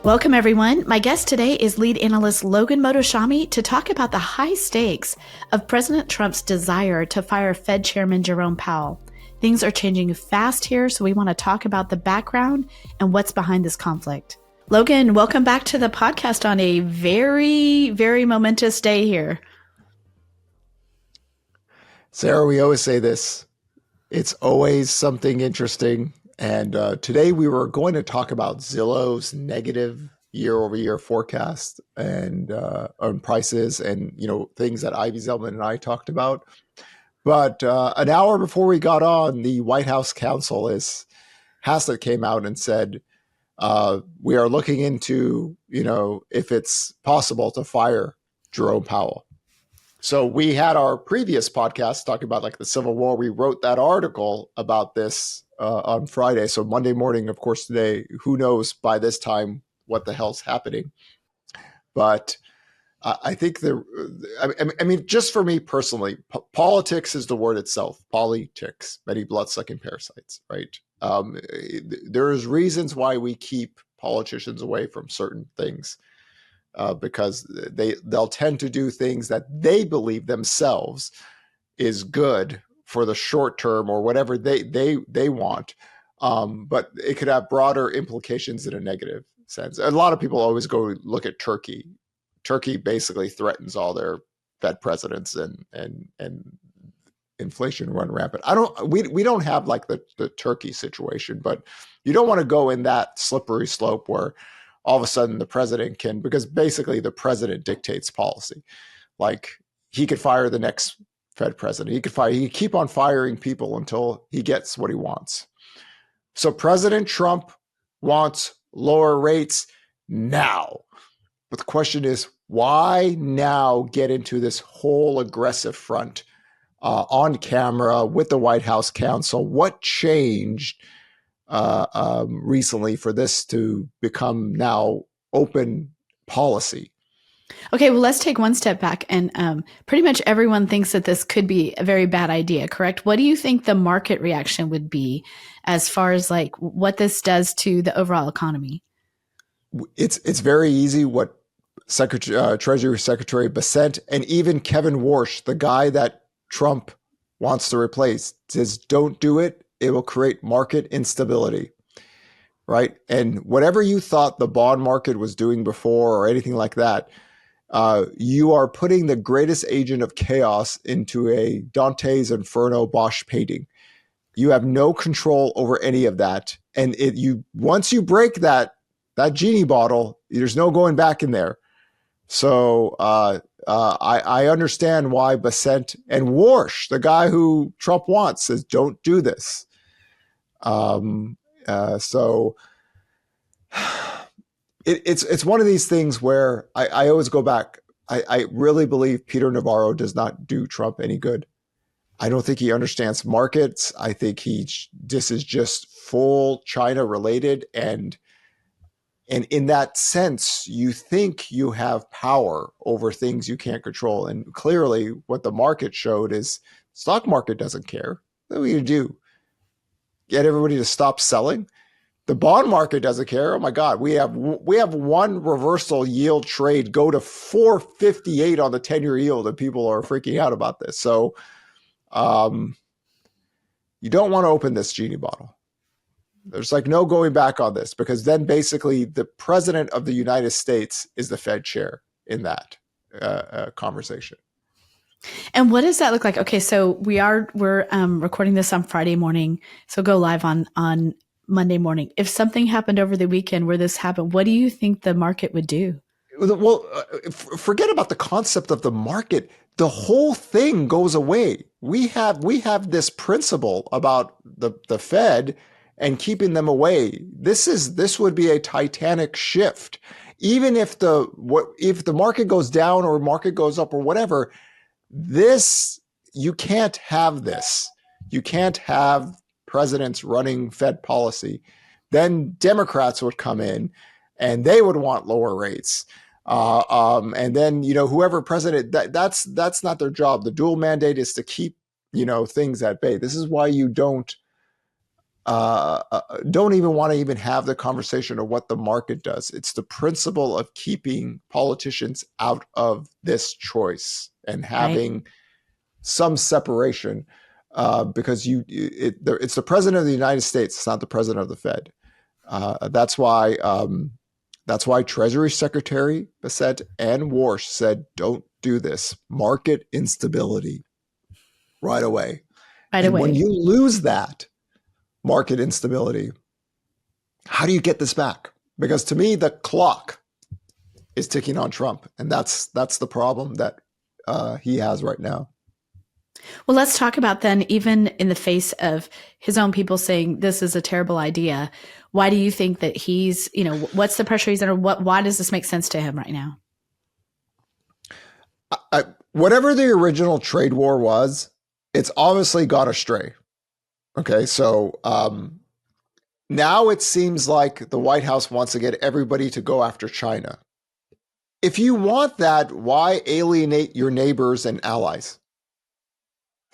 Welcome, everyone. My guest today is Lead Analyst Logan Mohtashami to talk about the high stakes of President Trump's desire to fire Fed Chairman Jerome Powell. Things are changing fast here, so we want to talk about the background and what's behind this conflict. Logan, welcome back to the podcast on a very, very momentous day here. Sarah, we always say this. It's always something interesting. And today we were going to talk about Zillow's negative year-over-year forecast and on prices and things that Ivy Zelman and I talked about. But an hour before we got on, the White House counsel Haslett came out and said we are looking into if it's possible to fire Jerome Powell. So we had our previous podcast talking about like the Civil War. We wrote that article about this on Friday. So Monday morning, of course, today, who knows by this time what the hell's happening. But I think I mean, just for me personally, politics is the word itself. Politics, many blood-sucking parasites, right? There's reasons why we keep politicians away from certain things. Because they'll tend to do things that they believe themselves is good for the short term or whatever they want, but it could have broader implications in a negative sense. A lot of people always go look at Turkey. Turkey basically threatens all their Fed presidents and inflation run rampant. We don't have like the Turkey situation, but you don't want to go in that slippery slope where all of a sudden the president can, because basically the president dictates policy. Like he could fire the next Fed president. He could keep on firing people until he gets what he wants. So President Trump wants lower rates now. But the question is, why now get into this whole aggressive front on camera with the White House counsel? What changed recently for this to become now open policy? Okay, well, let's take one step back. And pretty much everyone thinks that this could be a very bad idea, correct? What do you think the market reaction would be as far as like what this does to the overall economy? It's very easy what Treasury Secretary Bessent and even Kevin Warsh, the guy that Trump wants to replace, says don't do it. It will create market instability, right? And whatever you thought the bond market was doing before or anything like that, you are putting the greatest agent of chaos into a Dante's Inferno Bosch painting. You have no control over any of that. And once you break that genie bottle, there's no going back in there. So I understand why Bessent and Warsh, the guy who Trump wants, says don't do this. So it's one of these things where I always go back. I really believe Peter Navarro does not do Trump any good. I don't think he understands markets. I think this is just full China related. And in that sense, you think you have power over things you can't control. And clearly what the market showed is stock market doesn't care. What do you do? Get everybody to stop selling? The bond market doesn't care. Oh my God, we have one reversal yield trade go to 458 on the 10-year yield, and people are freaking out about this. So you don't want to open this genie bottle. There's like no going back on this, because then basically the president of the United States is the Fed chair in that conversation. And what does that look like? Okay, so we're recording this on Friday morning, so go live on Monday morning. If something happened over the weekend where this happened, what do you think the market would do? Well, forget about the concept of the market. The whole thing goes away. We have this principle about the Fed and keeping them away. This would be a titanic shift. Even if the market goes down or market goes up or whatever, you can't have this. You can't have presidents running Fed policy. Then Democrats would come in and they would want lower rates. And then, whoever president, that's not their job. The dual mandate is to keep, things at bay. This is why you don't don't even want to even have the conversation of what the market does. It's the principle of keeping politicians out of this choice and having some separation, because it's the president of the United States. It's not the president of the Fed. That's why Treasury Secretary Bassett and Warsh said, "Don't do this. Market instability right away." When you lose that market instability, how do you get this back? Because to me, the clock is ticking on Trump, and that's the problem that he has right now. Well, let's talk about then, even in the face of his own people saying this is a terrible idea, why do you think that he's, what's the pressure he's under? Why does this make sense to him right now? Whatever the original trade war was, it's obviously got astray. Okay, so now it seems like the White House wants to get everybody to go after China. If you want that, why alienate your neighbors and allies?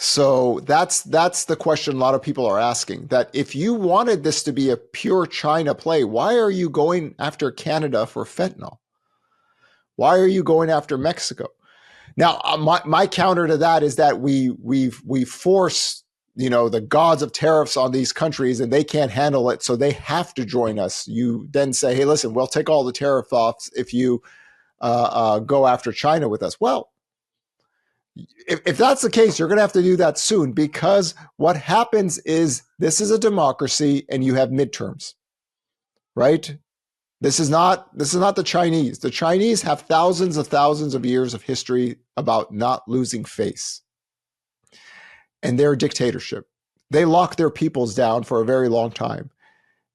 So that's the question a lot of people are asking, that if you wanted this to be a pure China play, why are you going after Canada for fentanyl? Why are you going after Mexico? Now, my counter to that is that we force, the gods of tariffs on these countries, and they can't handle it, so they have to join us. You then say, hey, listen, we'll take all the tariff offs if you go after China with us. Well, if that's the case, you're going to have to do that soon, because what happens is this is a democracy and you have midterms, right? This is not the Chinese. The Chinese have thousands of years of history about not losing face. And their dictatorship. They lock their peoples down for a very long time.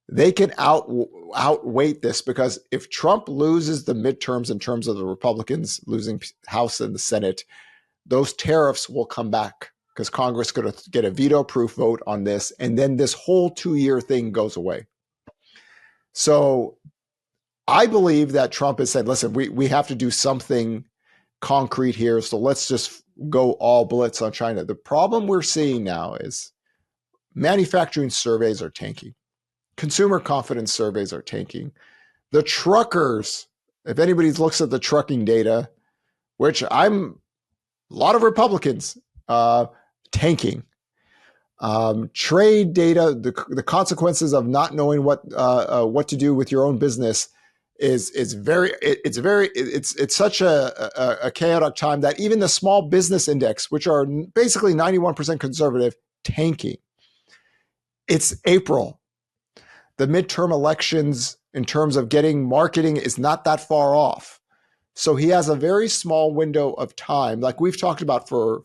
They can outweight this, because if Trump loses the midterms in terms of the Republicans losing House and the Senate, those tariffs will come back, because Congress is going to get a veto-proof vote on this, and then this whole 2-year thing goes away. So I believe that Trump has said, listen, we have to do something concrete here, so let's just go all blitz on China. The problem we're seeing now is manufacturing surveys are tanking. Consumer confidence surveys are tanking. The truckers, if anybody looks at the trucking data, which a lot of Republicans, tanking. Trade data, the consequences of not knowing what to do with your own business is such a chaotic time that even the small business index, which are basically 91% conservative, tanking. It's April. The midterm elections in terms of getting marketing is not that far off. So he has a very small window of time, like we've talked about for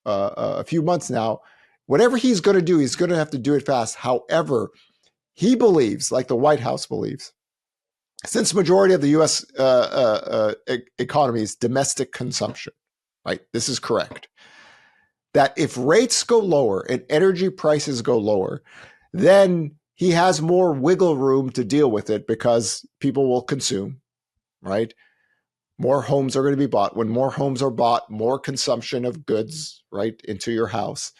a few months now. Whatever he's going to do, he's going to have to do it fast. However, he believes, like the White House believes, since the majority of the U.S. Economy is domestic consumption, right? This is correct. That if rates go lower and energy prices go lower, then he has more wiggle room to deal with it, because people will consume, right? More homes are going to be bought. When more homes are bought, more consumption of goods, right, into your house.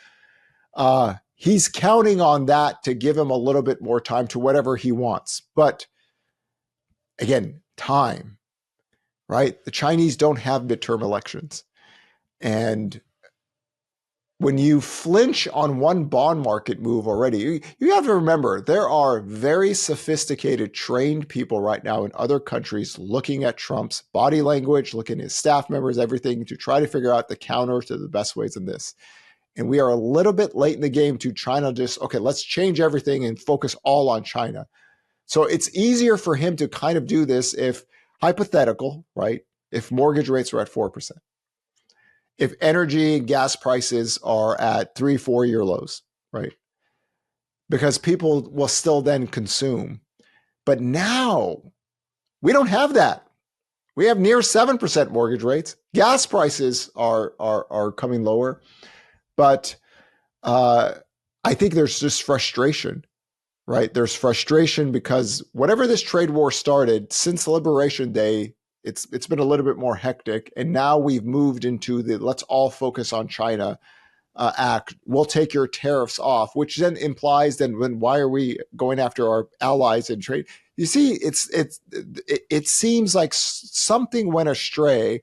He's counting on that to give him a little bit more time to whatever he wants. But again, time, right? The Chinese don't have midterm elections. And when you flinch on one bond market move already, you have to remember there are very sophisticated, trained people right now in other countries looking at Trump's body language, looking at his staff members, everything, to try to figure out the counter to the best ways in this. And we are a little bit late in the game to try to just, okay, let's change everything and focus all on China. So it's easier for him to kind of do this if, hypothetical, right, if mortgage rates are at 4%. If energy and gas prices are at 3-4-year lows, right? Because people will still then consume. But now we don't have that. We have near 7% mortgage rates. Gas prices are coming lower. But I think there's just frustration, right? There's frustration because whatever this trade war started, since Liberation Day, it's been a little bit more hectic. And now we've moved into the let's all focus on China. act, we'll take your tariffs off, which then implies then why are we going after our allies in trade? You see, it seems like something went astray,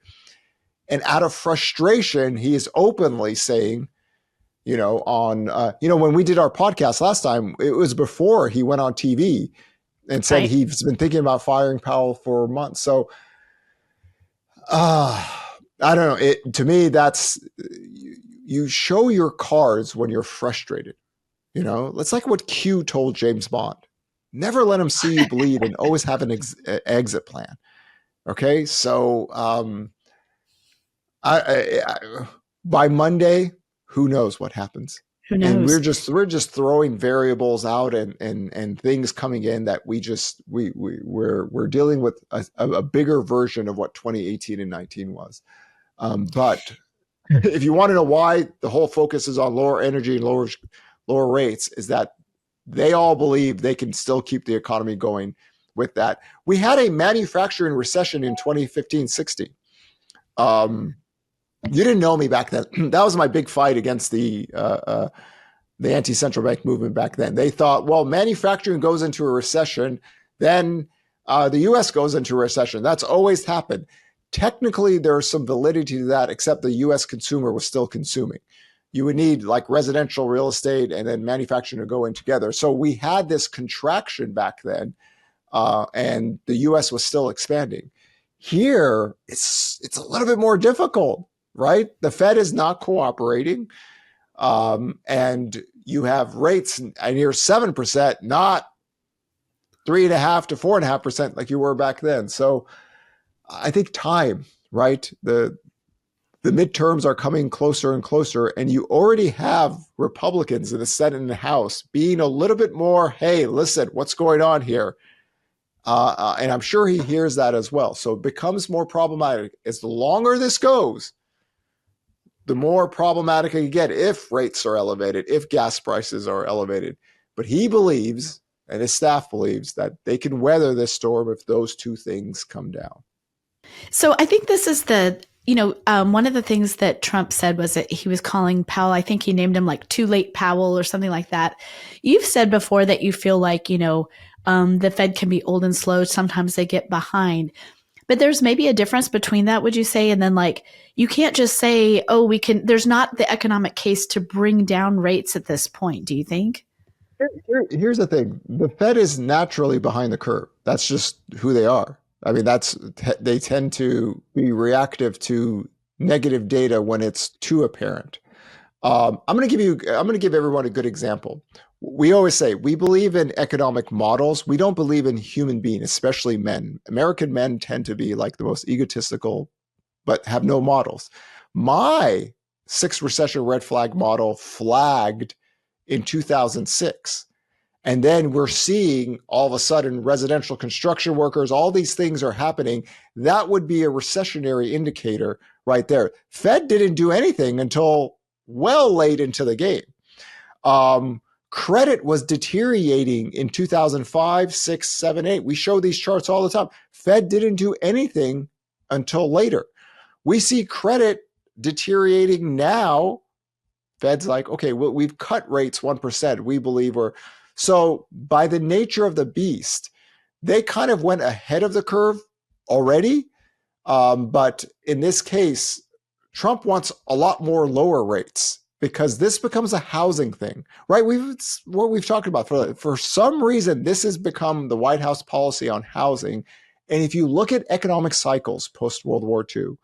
and out of frustration, he is openly saying, when we did our podcast last time, it was before he went on TV and said he's been thinking about firing Powell for months. So, I don't know. To me, that's you show your cards when you're frustrated. It's like what Q told James Bond: never let him see you bleed, and always have an exit plan. Okay, so by Monday, who knows what happens? Who knows? And we're just throwing variables out and things coming in that we're dealing with a bigger version of what 2018 and 19 was. But if you want to know why the whole focus is on lower energy and lower rates, is that they all believe they can still keep the economy going with that. We had a manufacturing recession in 2015-16. You didn't know me back then. That was my big fight against the anti-central bank movement back then. They thought, well, manufacturing goes into a recession, then the U.S. goes into a recession. That's always happened. Technically, there's some validity to that, except the U.S. consumer was still consuming. You would need like residential real estate and then manufacturing to go in together. So we had this contraction back then, and the U.S. was still expanding. Here, it's a little bit more difficult, right? The Fed is not cooperating, and you have rates near 7%, not 3.5% to 4.5% like you were back then. So I think time, right? The midterms are coming closer and closer, and you already have Republicans in the Senate and the House being a little bit more, hey, listen, what's going on here? And I'm sure he hears that as well. So it becomes more problematic. As the longer this goes, the more problematic it get if rates are elevated, if gas prices are elevated. But he believes, and his staff believes, that they can weather this storm if those two things come down. So I think this is one of the things that Trump said was that he was calling Powell, I think he named him like Too Late Powell or something like that. You've said before that you feel like, the Fed can be old and slow. Sometimes they get behind. But there's maybe a difference between that, would you say? And then you can't just say, there's not the economic case to bring down rates at this point. Do you think? Here's the thing. The Fed is naturally behind the curve. That's just who they are. I mean, they tend to be reactive to negative data when it's too apparent. I'm going to give everyone a good example. We always say we believe in economic models. We don't believe in human beings, especially men. American men tend to be like the most egotistical, but have no models. My 6th recession red flag model flagged in 2006. And then we're seeing all of a sudden residential construction workers, all these things are happening. That would be a recessionary indicator right there. Fed didn't do anything until well late into the game. Credit was deteriorating in 2005, 6, 7, 8. We show these charts all the time. Fed didn't do anything until later. We see credit deteriorating now. Fed's like, okay, well, we've cut rates 1%, we believe, so by the nature of the beast, they kind of went ahead of the curve already. But in this case, Trump wants a lot more lower rates because this becomes a housing thing, right? What we've talked about for some reason, this has become the White House policy on housing. And if you look at economic cycles post-World War II,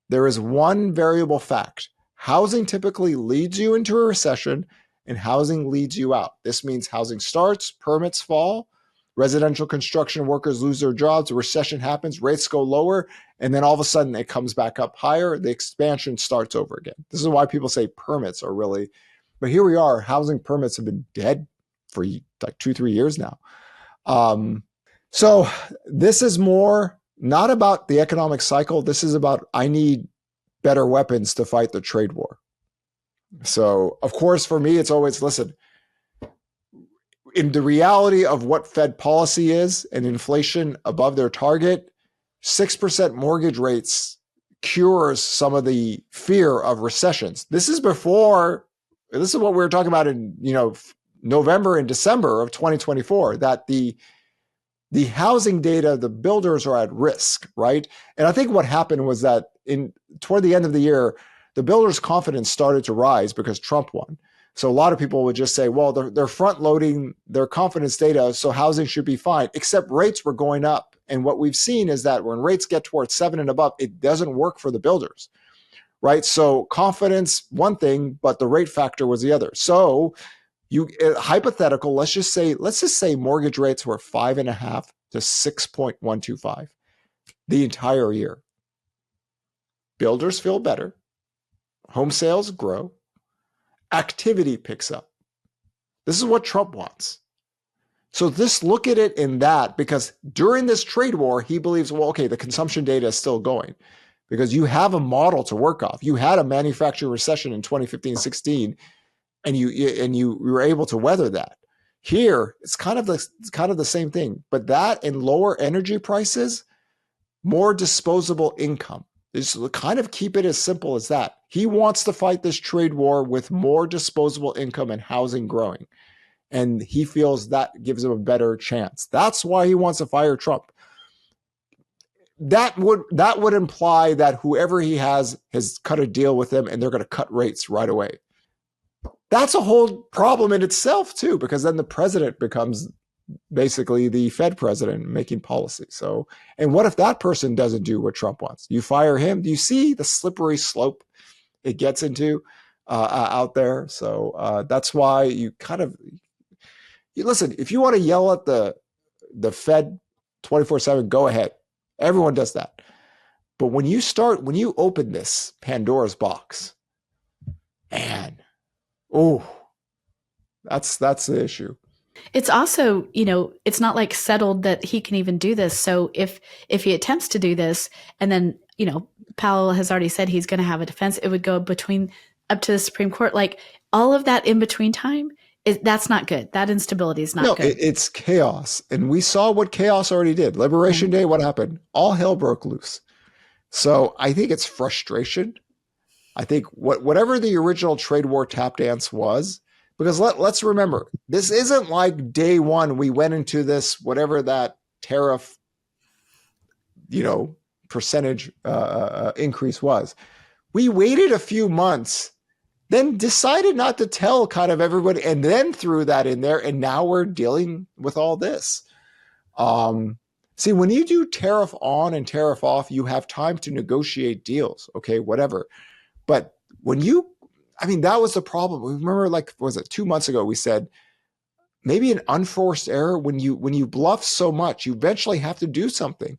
there is one variable fact. Housing typically leads you into a recession, and housing leads you out. This means housing starts, permits fall, residential construction workers lose their jobs, a recession happens, rates go lower, and then all of a sudden it comes back up higher. The expansion starts over again. This is why people say permits are really, but here we are, housing permits have been dead for like 2-3 years now. So this is more not about the economic cycle. This is about, I need better weapons to fight the trade war. So, of course, for me, it's always, listen, in the reality of what Fed policy is and inflation above their target, 6% mortgage rates cures some of the fear of recessions. This is what we were talking about in, November and December of 2024, that the housing data, the builders are at risk, right? And I think what happened was that toward the end of the year, the builders' confidence started to rise because Trump won. So a lot of people would just say, well, they're front loading their confidence data, so housing should be fine, except rates were going up. And what we've seen is that when rates get towards 7 and above, it doesn't work for the builders, right? So confidence, one thing, but the rate factor was the other. So hypothetical, let's just say mortgage rates were 5.5 to 6.125 the entire year. Builders feel better. Home sales grow. Activity picks up. This is what Trump wants. So just look at it in that, because during this trade war, he believes, well, okay, the consumption data is still going because you have a model to work off. You had a manufacturing recession in 2015-16, and you were able to weather that. Here, it's kind of the same thing, but that and lower energy prices, more disposable income. Just kind of keep it as simple as that. He wants to fight this trade war with more disposable income and housing growing. And he feels that gives him a better chance. That's why he wants to fire Trump. That would imply that whoever he has cut a deal with him and they're going to cut rates right away. That's a whole problem in itself too, because then the president becomes basically the Fed president making policy. So, and what if that person doesn't do what Trump wants? You fire him. Do you see the slippery slope it gets into out there? So that's why you listen. If you want to yell at the Fed 24/7, go ahead. Everyone does that. But when you open this Pandora's box, man, that's the issue. It's also, it's not like settled that he can even do this. So if he attempts to do this, and then, Powell has already said he's going to have a defense, it would go up to the Supreme Court. Like all of that in between time, that's not good. That instability is not good. It's chaos. And we saw what chaos already did. Liberation Day, what happened? All hell broke loose. So I think it's frustration. I think whatever the original trade war tap dance was, because let's remember, this isn't like day one we went into this, whatever that tariff, percentage increase was. We waited a few months, then decided not to tell kind of everybody, and then threw that in there, and now we're dealing with all this. See, when you do tariff on and tariff off, you have time to negotiate deals, okay, whatever. But that was the problem. We remember, was it 2 months ago, we said, maybe an unforced error, when you bluff so much, you eventually have to do something.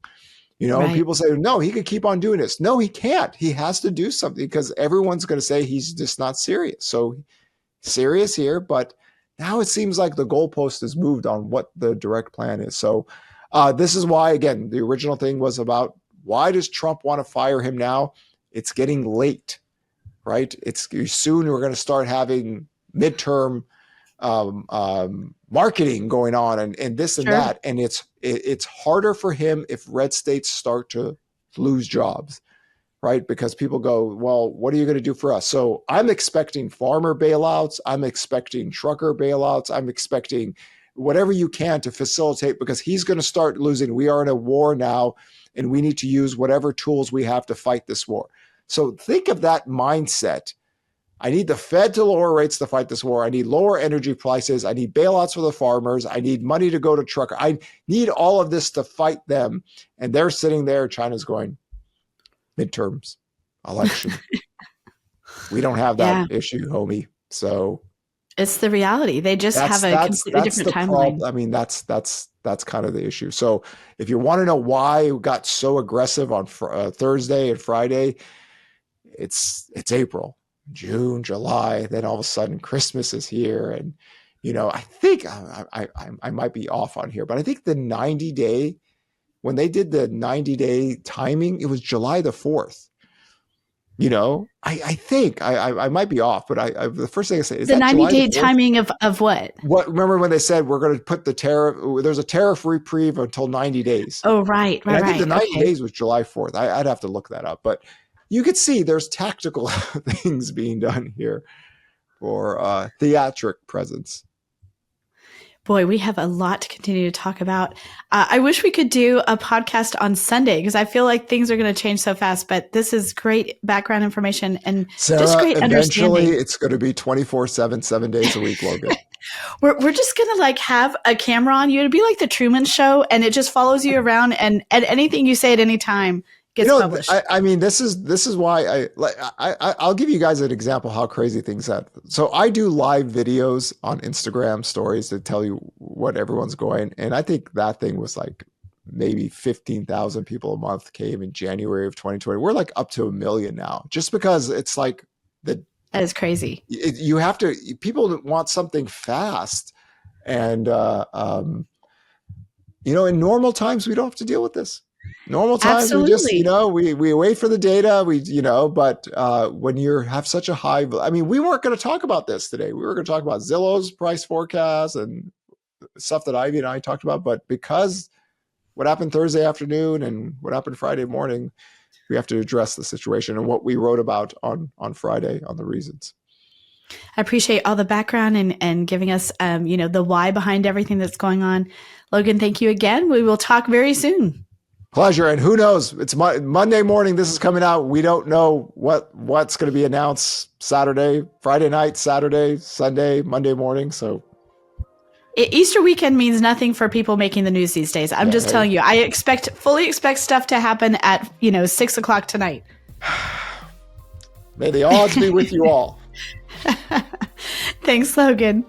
Right. People say, no, he could keep on doing this. No, he can't. He has to do something because everyone's going to say he's just not serious. So serious here, but now it seems like the goalpost has moved on what the direct plan is. So this is why, again, the original thing was about, why does Trump want to fire him now? It's getting late, right? Soon we're going to start having midterm marketing going on and this and Sure. that. And it's harder for him if red states start to lose jobs, right? Because people go, well, what are you going to do for us? So I'm expecting farmer bailouts. I'm expecting trucker bailouts. I'm expecting whatever you can to facilitate, because he's going to start losing. We are in a war now, and we need to use whatever tools we have to fight this war. So think of that mindset. I need the Fed to lower rates to fight this war. I need lower energy prices. I need bailouts for the farmers. I need money to go to trucker. I need all of this to fight them. And they're sitting there. China's going, midterms, election. We don't have that issue, homie. So it's the reality. They just have a completely different timeline. I mean, that's kind of the issue. So if you want to know why we got so aggressive on Thursday and Friday, it's April. June, July, then all of a sudden Christmas is here. And, I think I might be off on here, but I think the 90-day, when they did the 90-day timing, it was July the 4th. I think I might be off, but the first thing I say is the 90-day timing of what? Remember when they said we're going to put the tariff, there's a tariff reprieve until 90 days. Oh, right. I think the 90 days was July 4th. I'd have to look that up, but you could see there's tactical things being done here for theatric presence. Boy, we have a lot to continue to talk about. I wish we could do a podcast on Sunday because I feel like things are going to change so fast, but this is great background information and Sarah, just great eventually understanding. it's going to be 24/7, 7 days a week, Logan. We're just going to like have a camera on you. It'd be like the Truman Show, and it just follows you around, and anything you say at any time gets published. I mean, this is why I'll give you guys an example how crazy things are. So I do live videos on Instagram stories to tell you what everyone's going, and I think that thing was like maybe 15,000 people a month came in January of 2020. We're like up to 1 million now, just because it's like that is crazy. You have to. People want something fast, and in normal times we don't have to deal with this. Normal times, Absolutely. we just, we wait for the data, but when you have such a high, I mean, we weren't going to talk about this today. We were going to talk about Zillow's price forecast and stuff that Ivy and I talked about. But because what happened Thursday afternoon and what happened Friday morning, we have to address the situation and what we wrote about on Friday on the reasons. I appreciate all the background and giving us, the why behind everything that's going on. Logan, thank you again. We will talk very soon. Pleasure. And who knows? It's Monday morning. This is coming out. We don't know what's going to be announced Saturday, Friday night, Saturday, Sunday, Monday morning. So Easter weekend means nothing for people making the news these days. I'm just telling you, I fully expect stuff to happen at, 6:00 tonight. May the odds be with you all. Thanks, Logan.